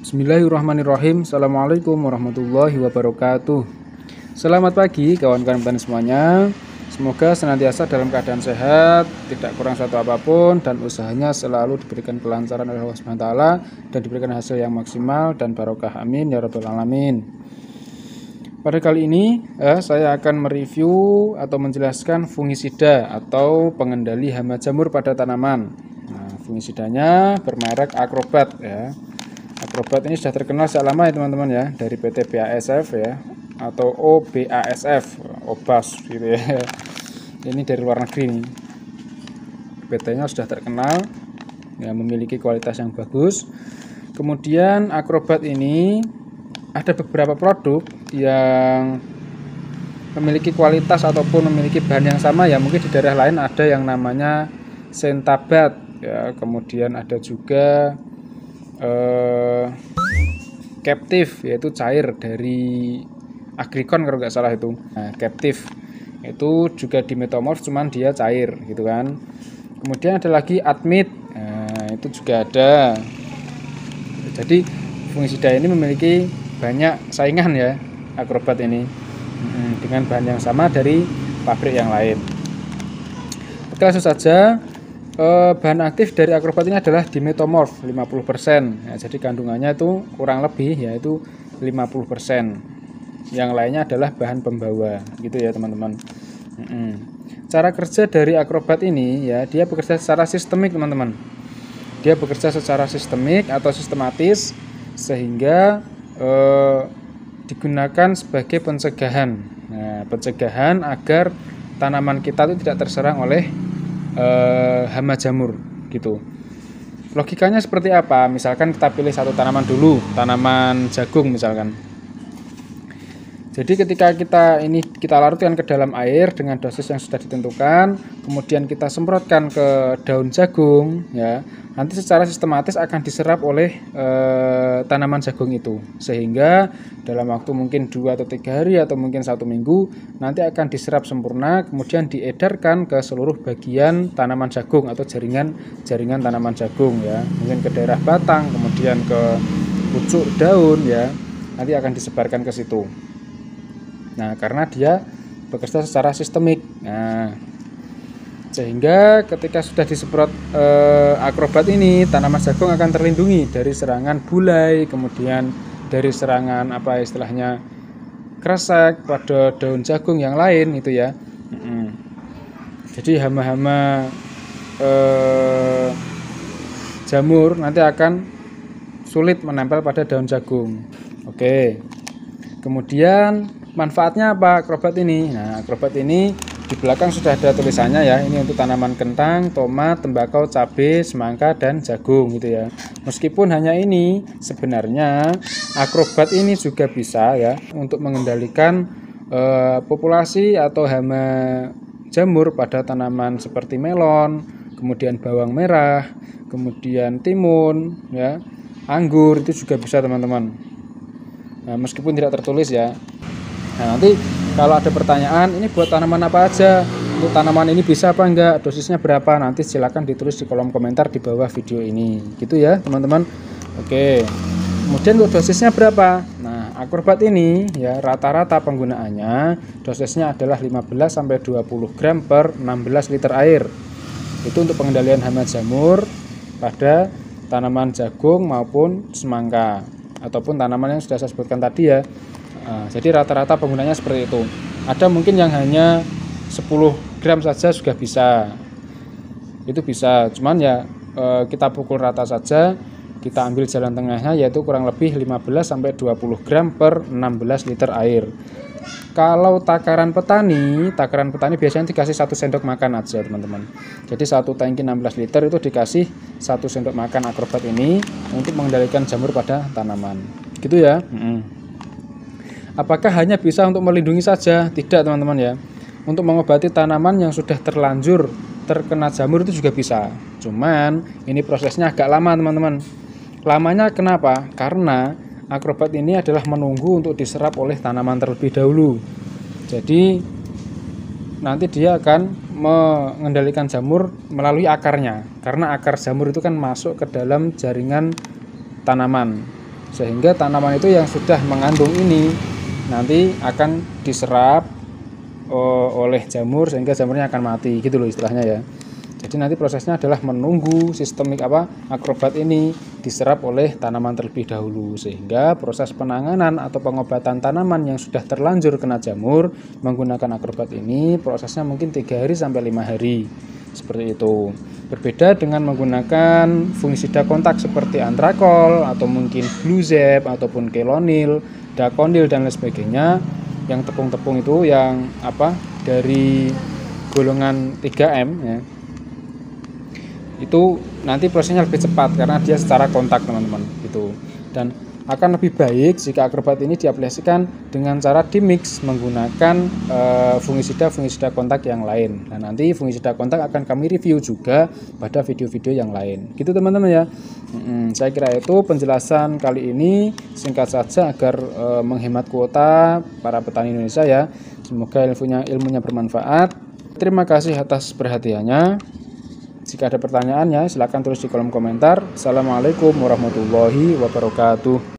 Bismillahirrahmanirrahim. Assalamualaikum warahmatullahi wabarakatuh. Selamat pagi kawan-kawan petani semuanya. Semoga senantiasa dalam keadaan sehat, tidak kurang suatu apapun, dan usahanya selalu diberikan kelancaran oleh Allah SWT dan diberikan hasil yang maksimal dan barokah. Amin ya rabbal alamin. Pada kali ini saya akan mereview atau menjelaskan fungisida atau pengendali hama jamur pada tanaman. Nah, fungisidanya bermerek Acrobat ya. Acrobat ini sudah terkenal sejak lama ya teman-teman ya, dari PT BASF ya, atau OBASF, Obas gitu ya. Ini dari luar negeri nih. PT-nya sudah terkenal ya, memiliki kualitas yang bagus. Kemudian Acrobat ini ada beberapa produk yang memiliki kualitas ataupun memiliki bahan yang sama ya, mungkin di daerah lain ada yang namanya Sentabat ya, kemudian ada juga Captive, yaitu cair dari Agricon kalau nggak salah itu. Nah, Captive itu juga dimetomorf, cuman dia cair gitu kan. Kemudian ada lagi Admit, nah, itu juga ada. Jadi fungisida ini memiliki banyak saingan ya, Acrobat ini, dengan bahan yang sama dari pabrik yang lain. Oke, langsung saja. Bahan aktif dari Acrobat ini adalah dimetomorf 50%. Ya, jadi kandungannya itu kurang lebih yaitu 50%. Yang lainnya adalah bahan pembawa, gitu ya teman-teman. Cara kerja dari Acrobat ini ya, dia bekerja secara sistemik teman-teman. Dia bekerja secara sistemik atau sistematis sehingga digunakan sebagai pencegahan. Nah, pencegahan agar tanaman kita itu tidak terserang oleh hama jamur gitu. Logikanya seperti apa? Misalkan kita pilih satu tanaman dulu, tanaman jagung misalkan. Jadi ketika kita larutkan ke dalam air dengan dosis yang sudah ditentukan, kemudian kita semprotkan ke daun jagung ya, nanti secara sistematis akan diserap oleh tanaman jagung itu, sehingga dalam waktu mungkin 2 atau 3 hari atau mungkin 1 minggu nanti akan diserap sempurna, kemudian diedarkan ke seluruh bagian tanaman jagung atau jaringan tanaman jagung ya, mungkin ke daerah batang, kemudian ke pucuk daun ya, nanti akan disebarkan ke situ. Nah, karena dia bekerja secara sistemik. Nah, sehingga ketika sudah disemprot Acrobat ini, tanaman jagung akan terlindungi dari serangan bulai, kemudian dari serangan apa istilahnya kresek pada daun jagung yang lain itu ya. Jadi hama-hama jamur nanti akan sulit menempel pada daun jagung. Oke. Kemudian manfaatnya apa Acrobat ini? Nah, Acrobat ini di belakang sudah ada tulisannya ya. Ini untuk tanaman kentang, tomat, tembakau, cabai, semangka, dan jagung gitu ya. Meskipun hanya ini, sebenarnya Acrobat ini juga bisa ya untuk mengendalikan populasi atau hama jamur pada tanaman seperti melon, kemudian bawang merah, kemudian timun ya, anggur, itu juga bisa teman-teman. Nah, meskipun tidak tertulis ya. Nah, nanti kalau ada pertanyaan, ini buat tanaman apa aja, untuk tanaman ini bisa apa enggak, dosisnya berapa, nanti silakan ditulis di kolom komentar di bawah video ini gitu ya teman-teman. Oke, kemudian untuk dosisnya berapa? Nah, Acrobat ini ya rata-rata penggunaannya dosisnya adalah 15-20 gram per 16 liter air. Itu untuk pengendalian hama jamur pada tanaman jagung maupun semangka ataupun tanaman yang sudah saya sebutkan tadi ya. Nah, jadi rata-rata penggunanya seperti itu. Ada mungkin yang hanya 10 gram saja sudah bisa. Itu bisa, cuman ya kita pukul rata saja, kita ambil jalan tengahnya yaitu kurang lebih 15-20 gram per 16 liter air. Kalau takaran petani biasanya dikasih 1 sendok makan aja teman-teman. Jadi satu tangki 16 liter itu dikasih 1 sendok makan Acrobat ini untuk mengendalikan jamur pada tanaman. Gitu ya. Apakah hanya bisa untuk melindungi saja? Tidak teman-teman ya. Untuk mengobati tanaman yang sudah terlanjur terkena jamur itu juga bisa. Cuman ini prosesnya agak lama teman-teman. Lamanya kenapa? Karena Acrobat ini adalah menunggu untuk diserap oleh tanaman terlebih dahulu. Jadi nanti dia akan mengendalikan jamur melalui akarnya. Karena akar jamur itu kan masuk ke dalam jaringan tanaman. sehingga tanaman itu yang sudah mengandung ini nanti akan diserap oleh jamur sehingga jamurnya akan mati gitu loh istilahnya ya. Jadi nanti prosesnya adalah menunggu sistemik akrobat ini diserap oleh tanaman terlebih dahulu, sehingga proses penanganan atau pengobatan tanaman yang sudah terlanjur kena jamur menggunakan akrobat ini prosesnya mungkin 3 hari sampai 5 hari seperti itu. Berbeda dengan menggunakan fungisida kontak seperti antrakol atau mungkin bluzeb ataupun kelonil, dakonil dan lain sebagainya yang tepung-tepung itu yang dari golongan 3M ya. Itu nanti prosesnya lebih cepat karena dia secara kontak teman-teman gitu, dan akan lebih baik jika akrobat ini diaplikasikan dengan cara dimix menggunakan fungisida kontak yang lain. Nah nanti fungisida kontak akan kami review juga pada video-video yang lain gitu teman-teman ya. Saya kira itu penjelasan kali ini singkat saja agar menghemat kuota para petani Indonesia ya. Semoga ilmunya bermanfaat. Terima kasih atas perhatiannya. Jika ada pertanyaannya, silakan tulis di kolom komentar. Assalamualaikum warahmatullahi wabarakatuh.